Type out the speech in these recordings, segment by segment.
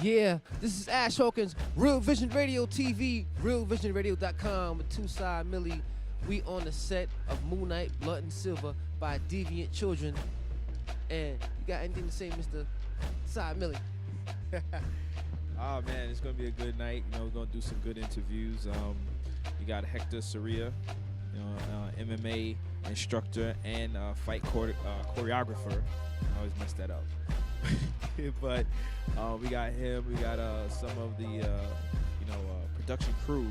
Yeah, this is Ash Hawkins, Real Vision Radio TV, realvisionradio.com with Two Side Millie. We on the set of Moon Knight, Blood and Silver by Deviant Children. And you got anything to say, Mr. Side Millie? Oh man, it's gonna be a good night. You know, we're gonna do some good interviews. You got Hector Soria, MMA instructor and fight choreographer. I always mess that up. But we got him. We got some of the production crew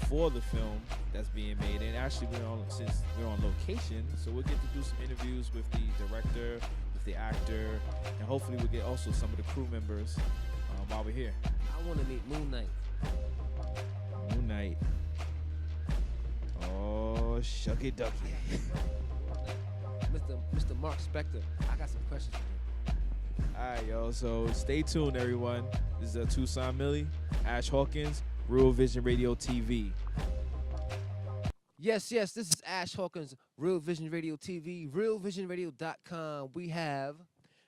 for the film that's being made. And actually, since we're on location, so we'll get to do some interviews with the director, with the actor, and hopefully we'll get also some of the crew members while we're here. I want to meet Moon Knight. Moon Knight. Oh, shucky ducky. Mr. Mark Spector, I got some questions for you. All right, yo. So stay tuned, everyone. This is Tucson Millie, Ash Hawkins, Real Vision Radio TV. Yes, this is Ash Hawkins, Real Vision Radio TV, realvisionradio.com. We have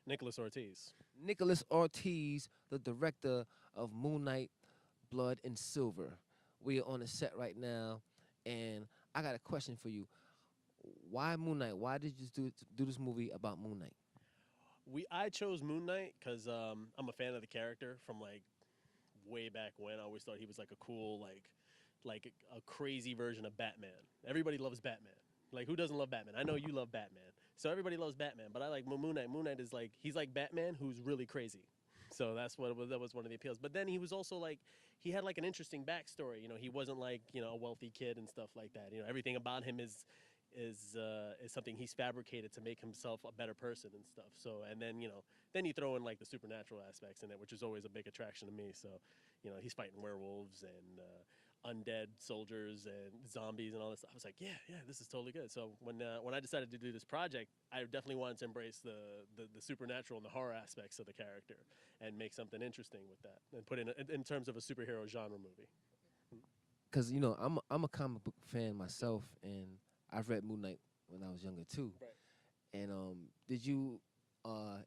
Nicholas Ortiz. Nicholas Ortiz, the director of Moon Knight, Blood and Silver. We are on the set right now, and I got a question for you. Why Moon Knight? Why did you do this movie about Moon Knight? I chose Moon Knight because I'm a fan of the character from like way back when. I always thought he was like a cool, like a crazy version of Batman. Everybody loves Batman. Like, who doesn't love Batman? I know you love Batman. So everybody loves Batman, but I like Moon Knight. Moon Knight is like, he's like Batman who's really crazy. So that was one of the appeals. But then he was also like, he had like an interesting backstory. You know, he wasn't like, a wealthy kid and stuff like that. You know, everything about him is something he's fabricated to make himself a better person and stuff. So, and then, then you throw in like the supernatural aspects in it, which is always a big attraction to me. So, he's fighting werewolves and undead soldiers and zombies and all this stuff. I was like, yeah, this is totally good. So when I decided to do this project, I definitely wanted to embrace the supernatural and the horror aspects of the character and make something interesting with that and put in terms of a superhero genre movie. Because, I'm a comic book fan myself, and I've read Moon Knight when I was younger too. Right. And did you,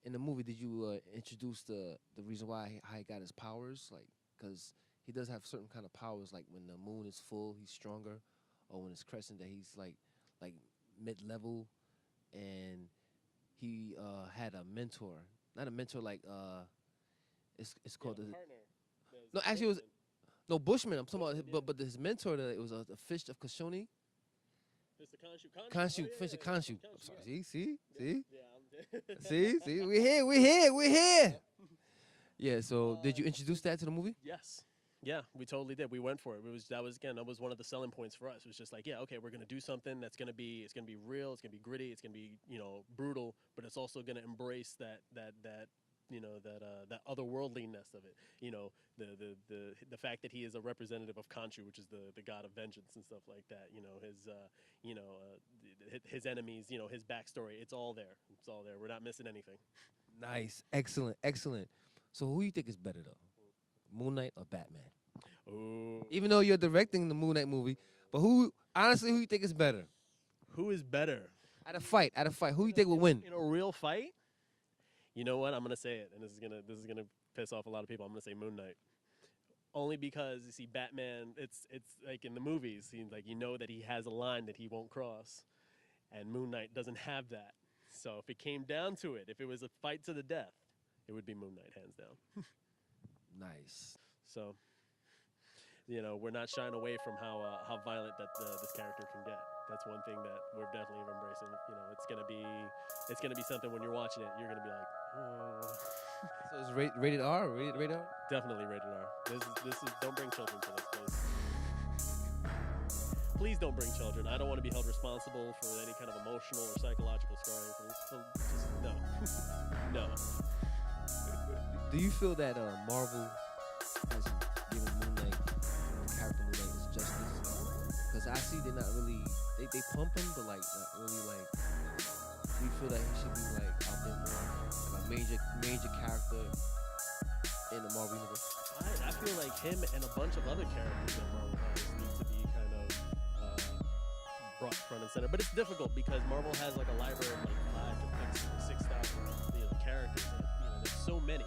in the movie, introduce the reason why how he got his powers? Like, because he does have certain kind of powers, like when the moon is full, he's stronger, or when it's crescent, that he's like mid-level. And he had a mentor, not a mentor like it's called partner. No, actually it was no Bushman. I'm talking about, but his mentor, it was a fish of Kashoni. Mr. Khonshu, fish of Khonshu. Yeah. See? Yeah, see? We're here. Yeah, so did you introduce that to the movie? Yes. Yeah, we totally did. We went for it. That was one of the selling points for us. It was just like, yeah, okay, we're gonna do something that's gonna be real, it's gonna be gritty, it's gonna be brutal, but it's also gonna embrace that otherworldliness of it. The fact that he is a representative of Khonshu, which is the god of vengeance and stuff like that. His enemies, his backstory. It's all there. We're not missing anything. Nice, excellent. So who you think is better though, Moon Knight or Batman? Ooh. Even though you're directing the Moon Knight movie, but who you think is better? Who is better? At a fight, who you think will win? In a real fight? You know what? I'm gonna say it, and this is gonna piss off a lot of people. I'm gonna say Moon Knight, only because you see Batman. It's like in the movies, that he has a line that he won't cross, and Moon Knight doesn't have that. So if it came down to it, if it was a fight to the death, it would be Moon Knight, hands down. Nice. So, we're not shying away from how violent that this character can get. That's one thing that we're definitely embracing. It's gonna be something when you're watching it, you're gonna be like, oh. So it's rated R? Rated R? Definitely rated R. This is don't bring children to this place. Please don't bring children. I don't want to be held responsible for any kind of emotional or psychological scarring from this. So just no. No. Do you feel that Marvel has given Moon Knight, the character Moon Knight, his justice? Because I see they're not really, they pump him, but like not really like. Do you feel that he should be like out there more, like a major character in the Marvel universe? I feel like him and a bunch of other characters that Marvel has need to be kind of brought front and center. But it's difficult because Marvel has like a library of like 5,000 to 6,000 characters. And, there's so many.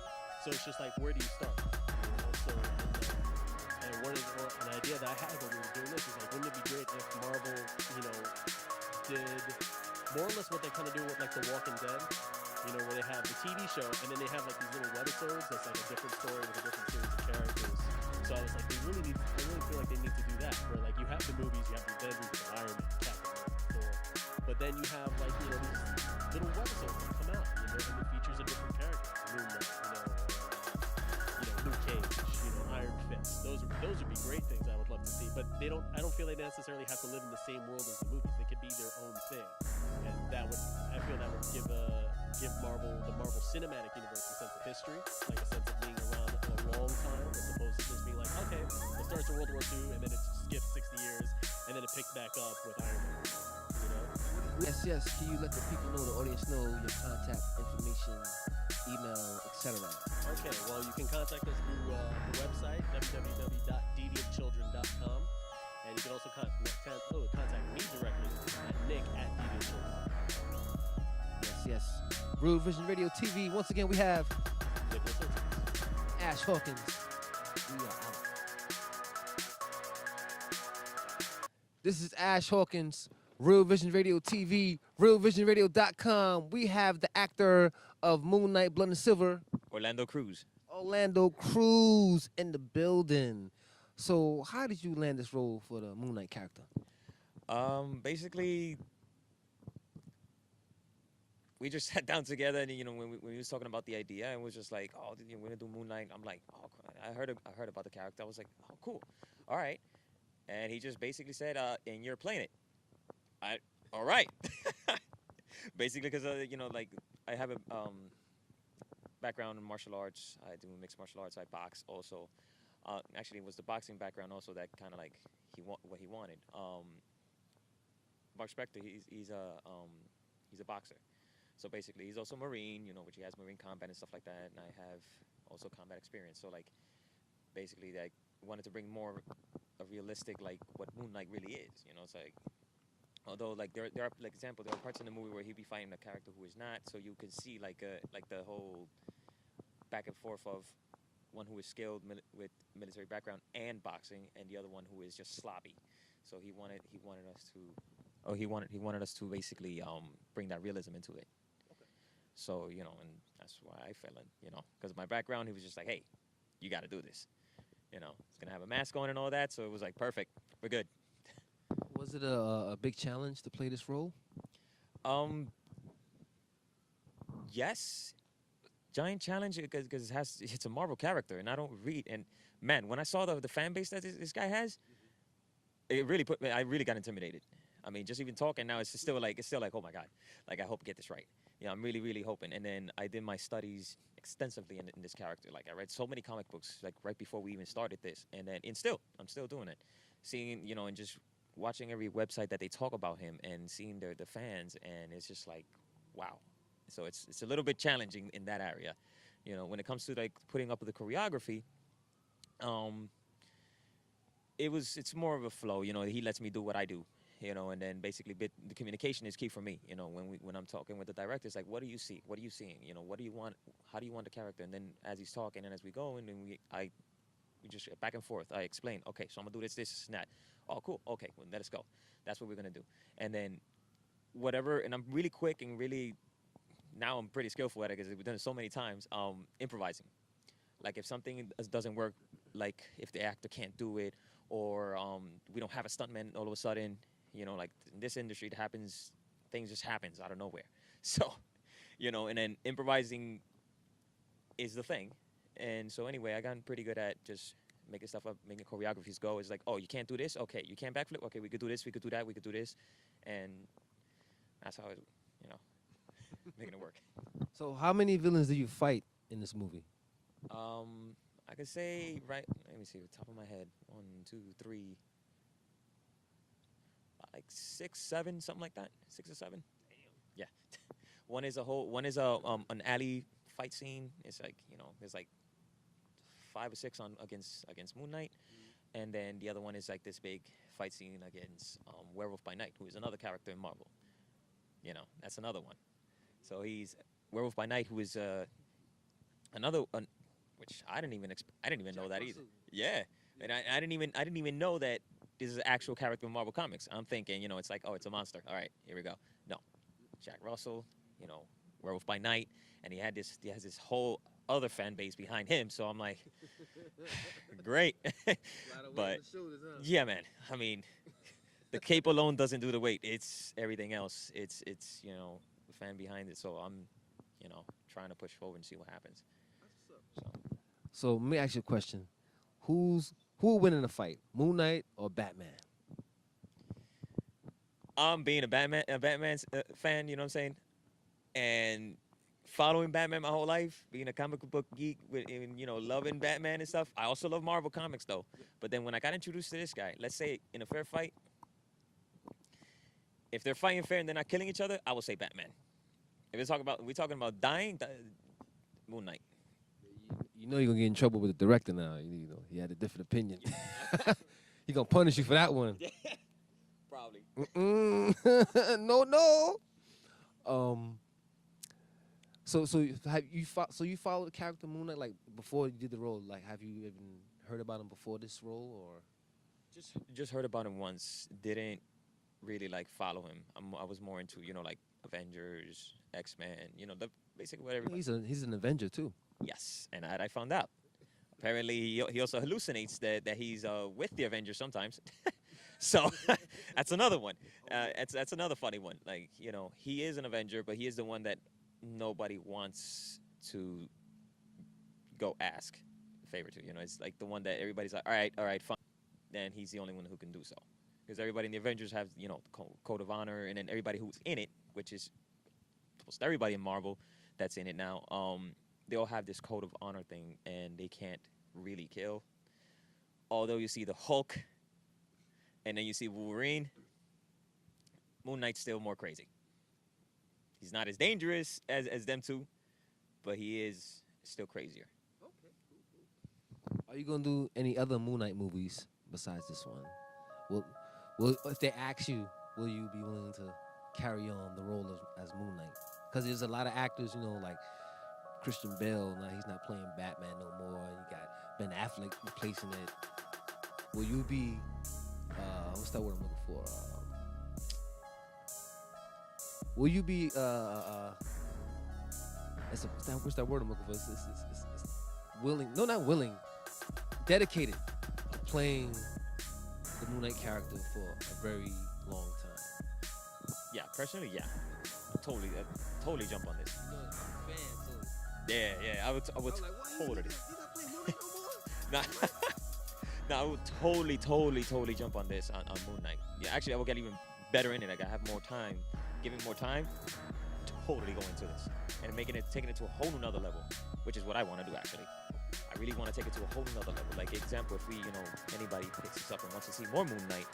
So it's just like, where do you start? You know? So, and an idea that I had when we were doing this is like, wouldn't it be great if Marvel, you know, did more or less what they kind of do with like The Walking Dead, you know, where they have the TV show and then they have like these little webisodes that's like a different story with a different series of characters. So I was like, I really feel like they need to do that, where like you have the movies, you have the Avengers, the Iron Man, Captain America, Thor, but then you have like, you know, these little webisodes that come out, you know, and it features a different character, Moon Knight, Luke Cage, Iron Fist. Those would be great things I would love to see. But I don't feel they necessarily have to live in the same world as the movies. They could be their own thing, and I feel that would give the Marvel Cinematic Universe a sense of history, like a sense of being around a long time, as opposed to just being like, okay, it starts in World War II and then it skips 60 years and then it picks back up with Iron Man. You know? Yes. Can you let the people know, the audience know, your contact information, email, etc.? Okay, well, you can contact us through the website, www.deviantchildren.com. And you can also contact me directly at nick@deviantchildren.com. Yes. Real Vision Radio TV. Once again, we have Ash Hawkins. We are out. This is Ash Hawkins, Real Vision Radio TV, realvisionradio.com. We have the actor of Moon Knight, Blood and Silver, Orlando Cruz. Orlando Cruz, in the building. So how did you land this role for the Moon Knight character? Basically, we just sat down together, and when we was talking about the idea, and was just like, oh, we're gonna do Moon Knight. I'm like, oh, I heard about the character. I was like, oh, cool, all right. And he just basically said, and you're playing it. All right. Basically, because like I have a background in martial arts. I do mixed martial arts. I box also. Actually, it was the boxing background also that kind of like what he wanted. Mark Spector, he's a boxer. So basically, he's also Marine, which he has Marine combat and stuff like that. And I have also combat experience. So like, basically, like wanted to bring more a realistic like what Moon Knight really is. It's like, although like there are like example, there are parts in the movie where he'd be fighting a character who is not. So you can see like the whole back and forth of one who is skilled with military background and boxing, and the other one who is just sloppy. So he wanted us to basically bring that realism into it. Okay. So and that's why I fell in, because my background, he was just like, hey, you got to do this. It's gonna have a mask on and all that. So it was like perfect. We're good. Was it a big challenge to play this role? Yes. Giant challenge because it's a Marvel character, and I don't read. And man, when I saw the fan base that this guy has, it really I really got intimidated. I mean, just even talking now, it's still like, oh my God, like I hope I get this right. I'm really, really hoping. And then I did my studies extensively in this character. Like I read so many comic books, like right before we even started this, and I'm still doing it, seeing and just watching every website that they talk about him and seeing the fans, and it's just like, wow. So it's a little bit challenging in that area, when it comes to like putting up the choreography. It's more of a flow, he lets me do what I do, and then basically the communication is key for me, when I'm talking with the director, it's like, what do you see? What are you seeing? What do you want? How do you want the character? And then as he's talking and as we go, and then we just back and forth. I explain, okay, so I'm gonna do this, and that. Oh, cool. Okay, well, let us go. That's what we're gonna do. And then whatever, and I'm really quick and really, now I'm pretty skillful at it because we've done it so many times, improvising. Like if something doesn't work, like if the actor can't do it, or we don't have a stuntman all of a sudden, like in this industry, things just happens out of nowhere. So, and then improvising is the thing. And so anyway, I gotten pretty good at just making stuff up, making choreographies go. It's like, oh, you can't do this? Okay, you can't backflip? Okay, we could do this, we could do that, we could do this. And that's how it, making it work. So how many villains do you fight in this movie? I could say, right, let me see, top of my head, 1, 2, 3, like 6, 7, something like that, 6 or 7. Yeah. One is an alley fight scene. It's like, there's like 5 or 6 against Moon Knight. And then the other one is like this big fight scene against Werewolf by Night, who is another character in Marvel. That's another one. So he's Werewolf by Night, who is which I didn't even know that either. Yeah, and I didn't even know that this is an actual character in Marvel Comics. I'm thinking, it's like, oh, it's a monster. All right, here we go. No, Jack Russell, Werewolf by Night, and he has this whole other fan base behind him. So I'm like, great. But yeah, man. I mean, the cape alone doesn't do the weight. It's everything else. It's the fan behind it. So I'm, trying to push forward and see what happens. So let me ask you a question: who will win in a fight, Moon Knight or Batman? I'm being a Batman fan. You know what I'm saying? And following Batman my whole life, being a comic book geek, and loving Batman and stuff. I also love Marvel Comics though. But then when I got introduced to this guy, let's say in a fair fight, if they're fighting fair and they're not killing each other, I will say Batman. If we're talking about dying, Moon Knight. You know you're gonna get in trouble with the director now. He had a different opinion. He gonna punish you for that one. Probably. No. So you followed the character Moon Knight like before you did the role? Like, have you even heard about him before this role, or just heard about him once? Didn't really like follow him. I was more into like Avengers, X-Men. Basically what everybody. He's an Avenger too. Yes, and I found out. Apparently, he also hallucinates that he's with the Avengers sometimes. So that's another one. That's another funny one. Like, he is an Avenger, but he is the one that nobody wants to go ask a favor to. It's like the one that everybody's like, all right, fine. Then he's the only one who can do so. Because everybody in the Avengers have, the code of honor, and then everybody who's in it, which is almost everybody in Marvel that's in it now, they all have this code of honor thing, and they can't really kill. Although you see the Hulk, and then you see Wolverine, Moon Knight's still more crazy. He's not as dangerous as them two, but he is still crazier. Okay. Are you gonna do any other Moon Knight movies besides this one? Well, if they ask you, will you be willing to carry on the role as Moon Knight? Because there's a lot of actors, like Christian Bale. Now he's not playing Batman no more. You got Ben Affleck replacing it. Will you be? What's that word I'm looking for? Will you be? What's that word I'm looking for? It's willing. No, not willing. Dedicated to playing the Moon Knight character for a very long time. Yeah, personally, yeah, totally jump on this. Yeah, I would totally. No, I would totally jump on this on Moon Knight. Yeah, actually, I will get even better in it. Like, I have more time, giving more time. Totally go into this and taking it to a whole nother level, which is what I want to do actually. I really want to take it to a whole nother level. Like, example, if anybody picks this up and wants to see more Moon Knight,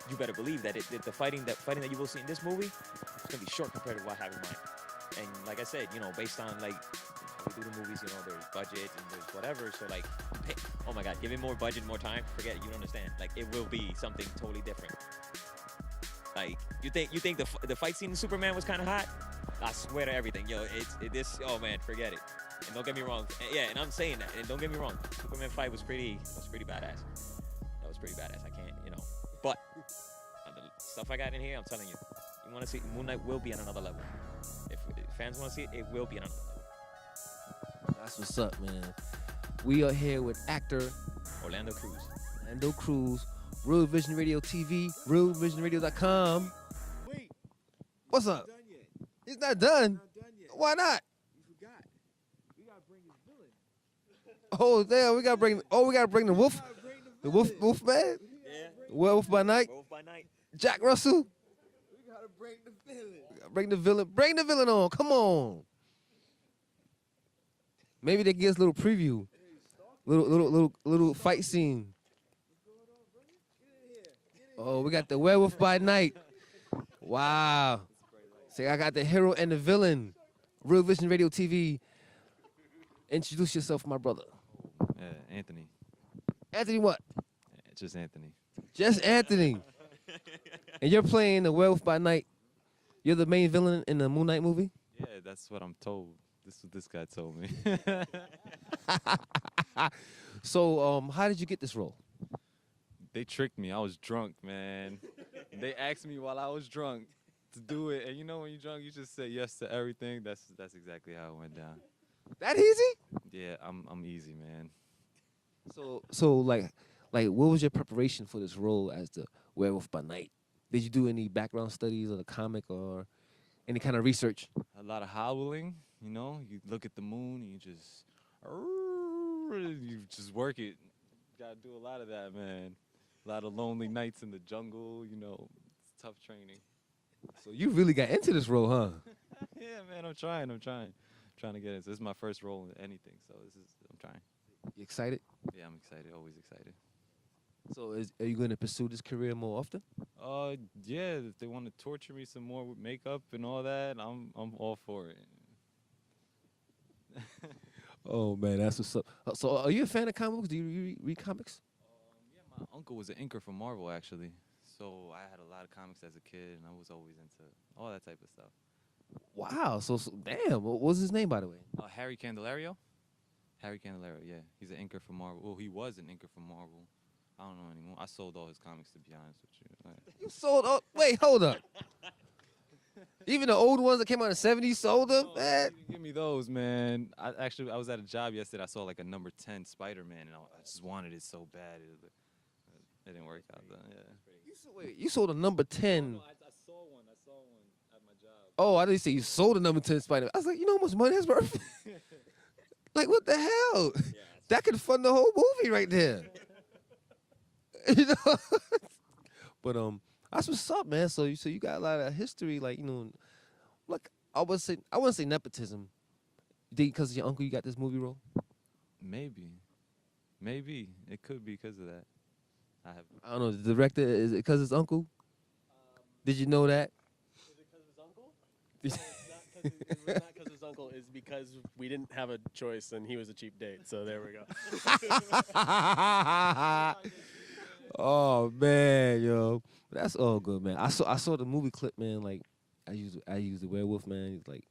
you better believe that the fighting that you will see in this movie, it's gonna be short compared to what I have in mind. And like I said, based on like how we do the movies, there's budget and there's whatever. So like, oh my God, give it more budget, more time. Forget it. You don't understand. Like, it will be something totally different. Like, you think the fight scene in Superman was kind of hot? I swear to everything, this. Oh man, forget it. And don't get me wrong. Yeah, and I'm saying that. And don't get me wrong. Superman fight was pretty badass. That was pretty badass. I can't, But the stuff I got in here, I'm telling you, you want to see Moon Knight will be on another level. If fans want to see it, it will be on another level. That's what's up, man. We are here with actor Orlando Cruz. Orlando Cruz, Real Vision Radio TV, realvisionradio.com. Wait. What's up? Not done yet. He's not done. Not done yet. Why not? You forgot. We gotta bring this villain. Oh, damn, we gotta bring the wolf. We gotta bring The villain. wolf man? Yeah. Werewolf by Night? Werewolf by Night. Jack Russell? We gotta bring the villain. Bring the villain. Bring the villain on. Come on. Maybe they give us a little preview. Little fight scene. Oh, we got the Werewolf by Night. Wow. Say, I got the hero and the villain. Real Vision Radio TV. Introduce yourself, my brother. Anthony. Anthony what? Just Anthony. Just Anthony. And you're playing the Werewolf by Night. You're the main villain in the Moon Knight movie? Yeah, that's what I'm told. This is what this guy told me. So, how did you get this role? They tricked me. I was drunk, man. They asked me while I was drunk to do it, and you know when you're drunk, you just say yes to everything. That's exactly how it went down. That easy? Yeah, I'm easy, man. So like, what was your preparation for this role as the werewolf by night? Did you do any background studies of the comic or any kind of research? A lot of howling, you know. You look at the moon and you just work it. Gotta do a lot of that, man. A lot of lonely nights in the jungle, you know. It's tough training. So you really got into this role, huh? Yeah, man, I'm trying to get it. This is my first role in anything, so I'm trying. You excited? Yeah, I'm excited. Always excited. So are you going to pursue this career more often? Yeah. If they want to torture me some more with makeup and all that, I'm all for it. Oh man, that's what's up. So are you a fan of comic books? Do you read comics? Yeah, my uncle was an inker for Marvel actually, so I had a lot of comics as a kid, and I was always into all that type of stuff. Wow. So damn. What was his name, by the way? Harry Candelario. Harry Candelario, yeah, he's an inker for Marvel. Well, he was an inker for Marvel. I don't know anymore. I sold all his comics, to be honest with you. You sold. Oh, wait, hold up. Even the old ones that came out in the '70s, sold them, man. You didn't give me those, man. I was at a job yesterday. I saw like a number 10 Spider-Man, and I just wanted it so bad. It didn't work out, though. Yeah. You sold a number 10. No, I saw one. I saw one at my job. Oh, I didn't say you sold a number 10 Spider. I was like, you know how much money that's worth? Like, what the hell? That could fund the whole movie right there. You know? But that's what's up, man. So you got a lot of history, like, you know, like I wouldn't say nepotism. Because of your uncle, you got this movie role? Maybe it could be because of that. I don't know. The director, is it because his uncle? Did you know that? Is it because his uncle? It's not because his uncle. It's because we didn't have a choice and he was a cheap date. So there we go. Oh man, yo, that's all good, man. I saw the movie clip, man. Like I used the werewolf, man. It's like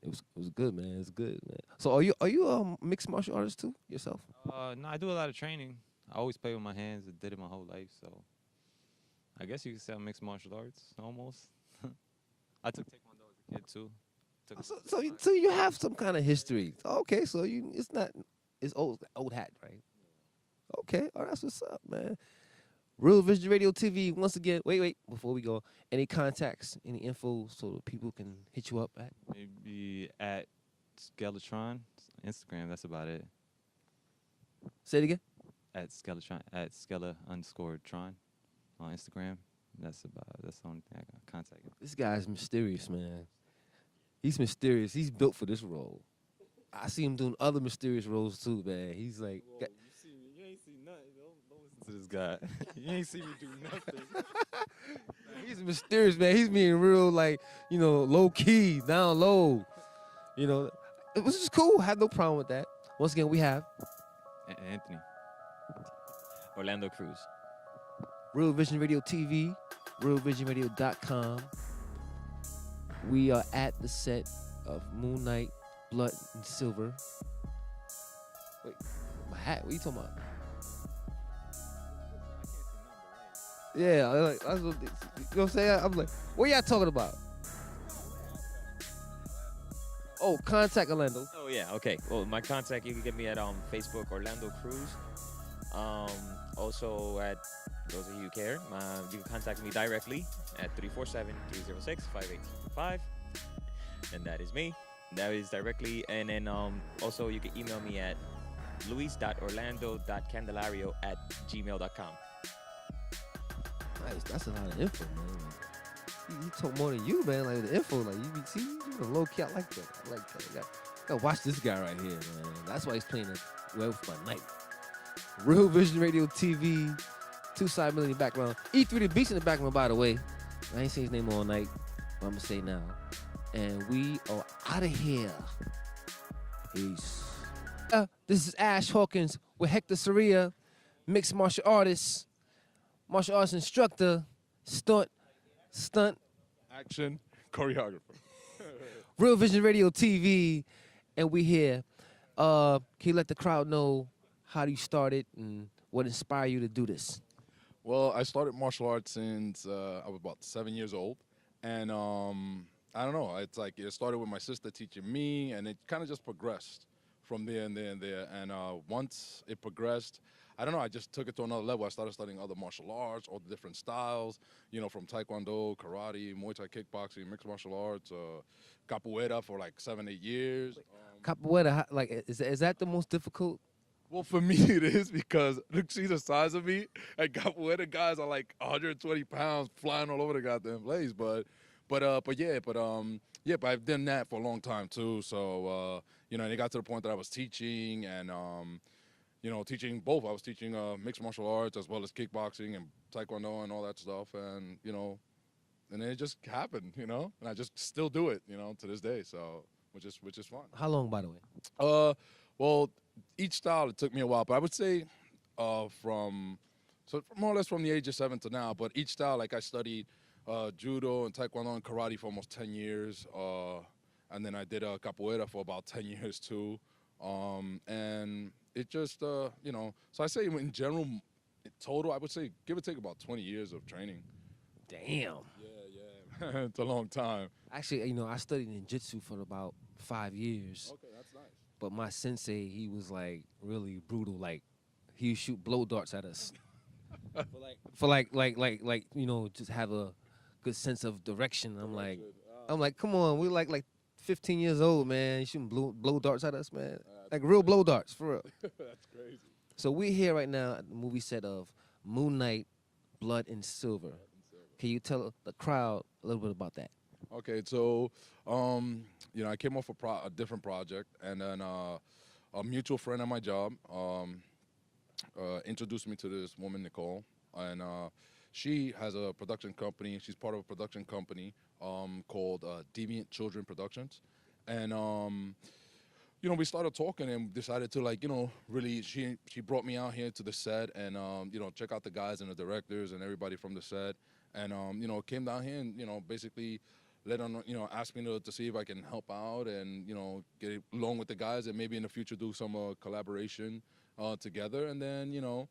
it was good, man. It's good, man. So are you a mixed martial artist too yourself? No, I do a lot of training. I always play with my hands. I did it my whole life, so I guess you could say I'm mixed martial arts almost. I took Taekwondo as a kid too. So you have some kind of history. Okay, so it's old hat, right? Okay, oh, that's what's up, man. Real Vision Radio TV, once again, wait, before we go, any contacts, any info so that people can hit you up at? Maybe at Skeletron, Instagram, that's about it. Say it again? At Skeletron, at Skella_Tron on Instagram. That's the only thing I got contact. This guy's mysterious, man. He's mysterious. He's built for this role. I see him doing other mysterious roles too, man. He's like... Whoa, you see me. You ain't see nothing. Don't listen to this guy. You ain't see me do nothing. He's mysterious, man. He's being real, like, you know, low key, down low. You know, which is cool. I have no problem with that. Once again, we have Anthony. Orlando Cruz. Real Vision Radio TV, realvisionradio.com. We are at the set of Moon Knight, Blood and Silver. Wait, my hat? What are you talking about? Yeah, like, that's what, you know what I'm saying? I'm like, what y'all talking about? Oh, contact Orlando. Oh yeah, okay. Well, my contact, you can get me at Facebook, Orlando Cruz. Also at those of you who care, you can contact me directly at 347-306-5825, and that is me. That is directly, and then also you can email me at luis.orlando.candelario@gmail.com. Nice, that's a lot of info, man. He talk more than you, man. Like the info, like you a low key. I like that. I like that. Gotta watch this guy right here, man. That's why he's playing the Werewolf by Night. Real Vision Radio TV, 2-side million in the background. E3 the Beast in the background, by the way. I ain't seen his name all night, but I'm gonna say now. And we are out of here. Peace. This is Ash Hawkins with Hector Soria, mixed martial artist, martial arts instructor, stunt, action choreographer. Real Vision Radio TV, and we here. Can you let the crowd know how you started and what inspired you to do this? Well, I started martial arts since I was about 7 years old, and I don't know. It's like it started with my sister teaching me, and it kind of just progressed from there and there and there. And once it progressed, I don't know. I just took it to another level. I started studying other martial arts, all the different styles. You know, from Taekwondo, karate, Muay Thai, kickboxing, mixed martial arts, capoeira for like 7, 8 years. Capoeira, like, is that the most difficult? Well, for me it is because look, see the size of me. And capoeira guys are like 120 pounds, flying all over the goddamn place. But I've done that for a long time too. So you know, and it got to the point that I was teaching and you know, teaching both. I was teaching mixed martial arts as well as kickboxing and taekwondo and all that stuff. And you know, and it just happened, you know, and I just still do it, you know, to this day. So which is fun. How long, by the way? Well, each style it took me a while, but I would say from more or less from the age of 7 to now. But each style, like I studied judo and taekwondo and karate for almost 10 years, and then I did capoeira for about 10 years too. And it just you know, so I say in general, in total, I would say give or take about 20 years of training. Damn. Yeah, it's a long time. Actually, you know, I studied ninjutsu for about 5 years. Okay, that's nice. But my sensei, he was like really brutal. Like he would shoot blow darts at us. for like you know, just have a good sense of direction. I'm like, come on, we like 15 years old, man. You shooting blow darts at us, man. Like real blow darts, for real. That's crazy. So we're here right now at the movie set of Moon Knight, Blood and Silver. Can you tell the crowd a little bit about that? Okay, so you know, I came off a different project, and then a mutual friend at my job introduced me to this woman, Nicole, and she has a production company. She's part of a production company called Deviant Children Productions, and you know, we started talking and decided to, like, you know, really, she brought me out here to the set and you know, check out the guys and the directors and everybody from the set, and you know, came down here and, you know, basically let on, you know, ask me to see if I can help out and, you know, get along with the guys and maybe in the future do some collaboration together. And then, you know,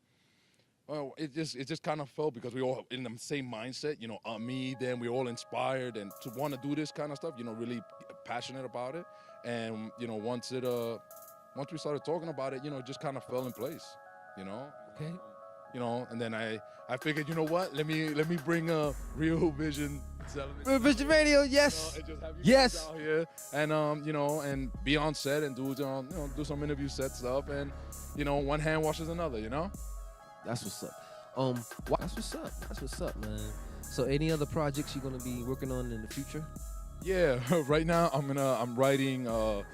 it just kind of felt because we all in the same mindset, you know, me, then we all inspired and to want to do this kind of stuff, you know, really passionate about it. And, you know, once we started talking about it, you know, it just kind of fell in place, you know. Okay. You know, and then I figured, you know what, let me bring a Real Vision television. Real Vision Radio, yes. You know, and just have you Yes. guys out here and you know, and be on set and do you know, do some interview set stuff, and you know, one hand washes another, you know. That's what's up. That's what's up. That's what's up, man. So any other projects you're gonna be working on in the future? Yeah, right now I'm writing a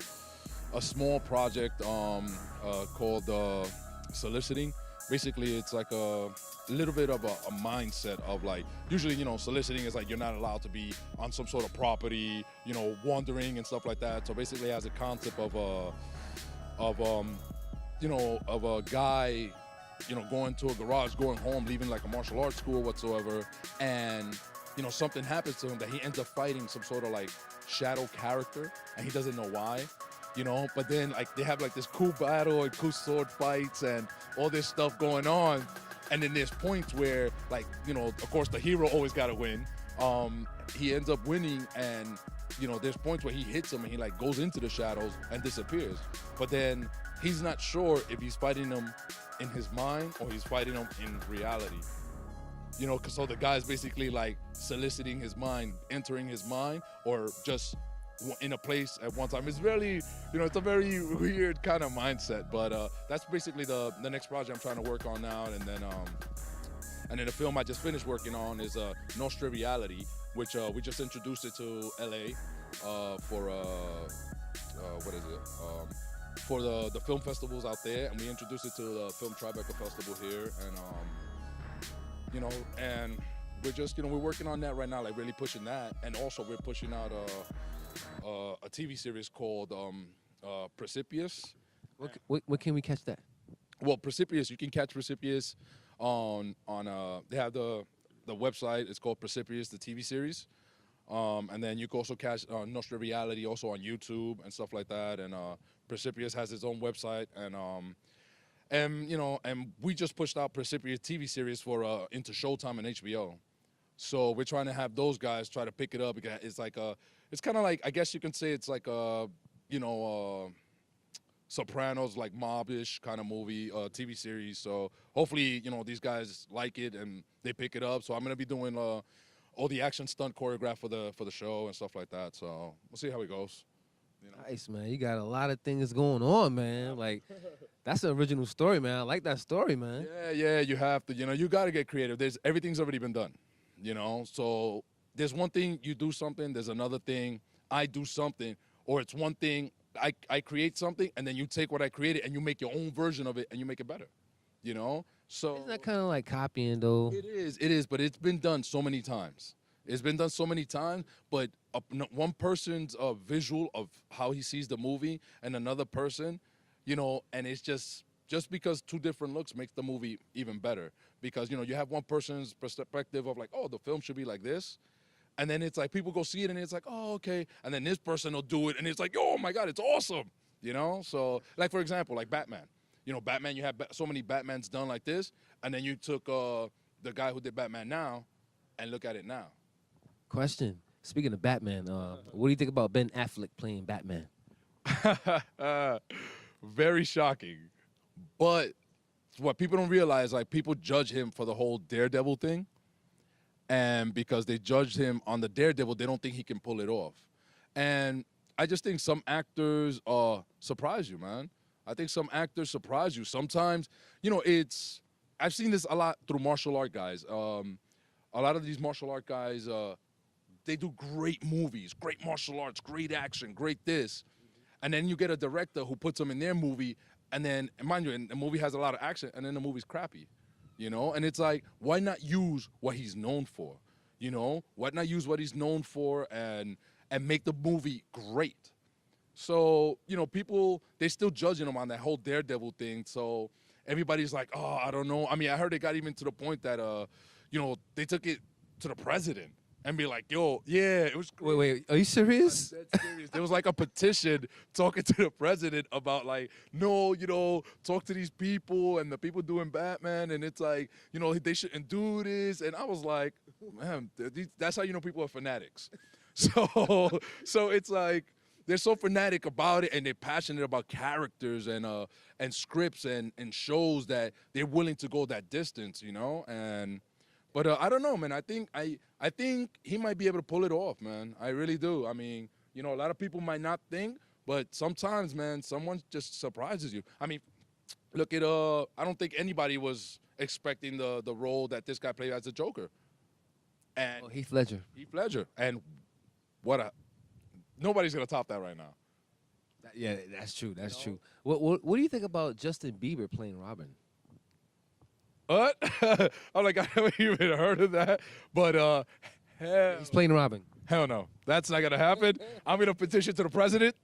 small project called Soliciting. Basically, it's like a little bit of a mindset of, like, usually, you know, soliciting is like you're not allowed to be on some sort of property, you know, wandering and stuff like that. So basically, it has a concept of a guy, you know, going to a garage, going home, leaving like a martial arts school whatsoever, and you know, something happens to him that he ends up fighting some sort of like shadow character, and he doesn't know why. You know, but then like they have like this cool battle and cool sword fights and all this stuff going on, and then there's points where, like, you know, of course the hero always got to win. He ends up winning, and you know, there's points where he hits him and he like goes into the shadows and disappears. But then he's not sure if he's fighting him in his mind or he's fighting him in reality. You know, so the guy's basically like soliciting his mind, entering his mind, or just in a place at one time. It's really, you know, it's a very weird kind of mindset, but that's basically the next project I'm trying to work on now. And then the film I just finished working on is Nostra Reality, which we just introduced it to LA for what is it, for the film festivals out there, and we introduced it to the Film Tribeca Festival here, and you know, and we're just, you know, we're working on that right now, like really pushing that, and also we're pushing out a TV series called Precipitous. Where can we catch that? Well, Precipitous, you can catch Precipitous on they have the website. It's called Precipitous, the TV series. And then you can also catch Nostra Reality also on YouTube and stuff like that. And Precipitous has its own website. And you know, and we just pushed out Precipitous TV series for into Showtime and HBO. So we're trying to have those guys try to pick it up. Because it's like it's kind of like, I guess you can say it's like a, you know, Sopranos, like mob-ish kind of movie, TV series. So hopefully, you know, these guys like it and they pick it up. So I'm gonna be doing all the action stunt choreograph for the show and stuff like that. So we'll see how it goes. You know? Nice, man. You got a lot of things going on, man. Like, that's an original story, man. I like that story, man. Yeah, you have to. You know, you got to get creative. Everything's already been done. You know, so there's one thing you do something, there's another thing I do something, or it's one thing I create something, and then you take what I created and you make your own version of it and you make it better. You know, so Isn't that kind of like copying, though? it is, but it's been done so many times. It's been done so many times, but one person's visual of how he sees the movie and another person, you know, and it's just because two different looks makes the movie even better. Because, you know, you have one person's perspective of like, oh, the film should be like this. And then it's like people go see it and it's like, oh, okay. And then this person will do it and it's like, oh, my God, it's awesome. You know? So, like, for example, like Batman. You know, Batman, you have so many Batmans done like this. And then you took the guy who did Batman now and look at it now. Question. Speaking of Batman, what do you think about Ben Affleck playing Batman? Very shocking. But what people don't realize, like, people judge him for the whole Daredevil thing. And because they judged him on the Daredevil, they don't think he can pull it off. And I just think some actors surprise you, man. I think some actors surprise you. Sometimes, you know, I've seen this a lot through martial art guys. A lot of these martial art guys, they do great movies, great martial arts, great action, great this. And then you get a director who puts them in their movie, and then, mind you, the movie has a lot of action, and then the movie's crappy, you know? And it's like, why not use what he's known for, you know? Why not use what he's known for and make the movie great? So, you know, people, they still judging him on that whole Daredevil thing, so everybody's like, oh, I don't know. I mean, I heard it got even to the point that, you know, they took it to the president and be like, yo, yeah, it was great. Wait, are you serious? I'm dead serious. There was like a petition talking to the president about like, no, you know, talk to these people and the people doing Batman, and it's like, you know, they shouldn't do this. And I was like, man, that's how you know people are fanatics. So it's like they're so fanatic about it, and they're passionate about characters and scripts and shows that they're willing to go that distance, you know. But I don't know, man. I think he might be able to pull it off, man. I really do. I mean, you know, a lot of people might not think, but sometimes, man, someone just surprises you. I mean, look at I don't think anybody was expecting the role that this guy played as the Joker. And Heath Ledger. Heath Ledger. And nobody's gonna top that right now. Yeah, that's true. That's true. What do you think about Justin Bieber playing Robin? What? I'm like, I haven't even heard of that. But He's playing Robin. hell no. That's not gonna happen. I'm gonna petition to the president,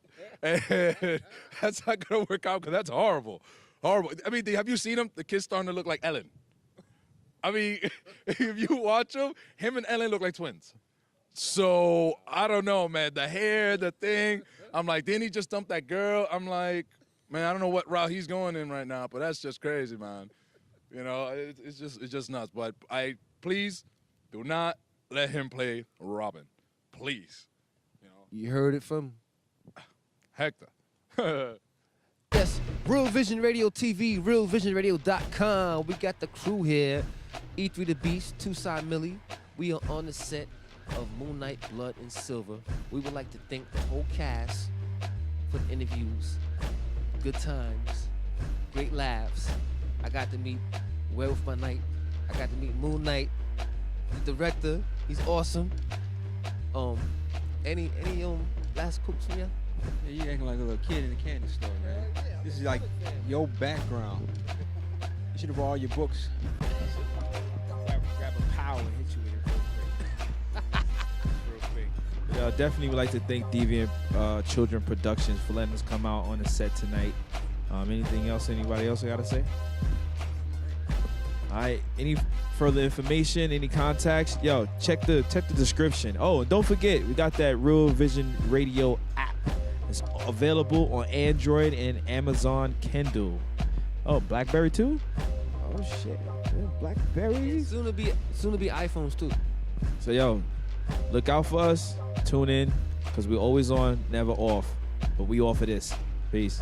and that's not gonna work out because that's horrible. Horrible. I mean, have you seen him? The kid's starting to look like Ellen. I mean, if you watch him and Ellen look like twins. So I don't know, man. The hair, the thing. I'm like, didn't he just dump that girl? I'm like, man, I don't know what route he's going in right now, but that's just crazy, man. You know, it's just nuts. But please do not let him play Robin. Please. You know. You heard it from Hector. Yes, Real Vision Radio TV, realvisionradio.com. We got the crew here. E3 the Beast, 2-Side Millie. We are on the set of Moon Knight, Blood and Silver. We would like to thank the whole cast for the interviews. Good times, great laughs. I got to meet Werewolf by Night. I got to meet Moon Knight, the director. He's awesome. Any last quotes from you? Yeah, you acting like a little kid in a candy store, man. This is like your background. You should have all your books. Grab a power and hit you with it real quick. Yeah, definitely would like to thank Deviant Children Productions for letting us come out on the set tonight. Anything else? Anybody else got to say? All All right. Any further information, any contacts? Yo, check the description. Oh, and don't forget, we got that Real Vision Radio app. It's available on Android and Amazon Kindle. Oh, BlackBerry too? Oh shit. Yeah, BlackBerry. Soon to be iPhones too. So yo, look out for us. Tune in, cause we're always on, never off. But we off of this. Peace.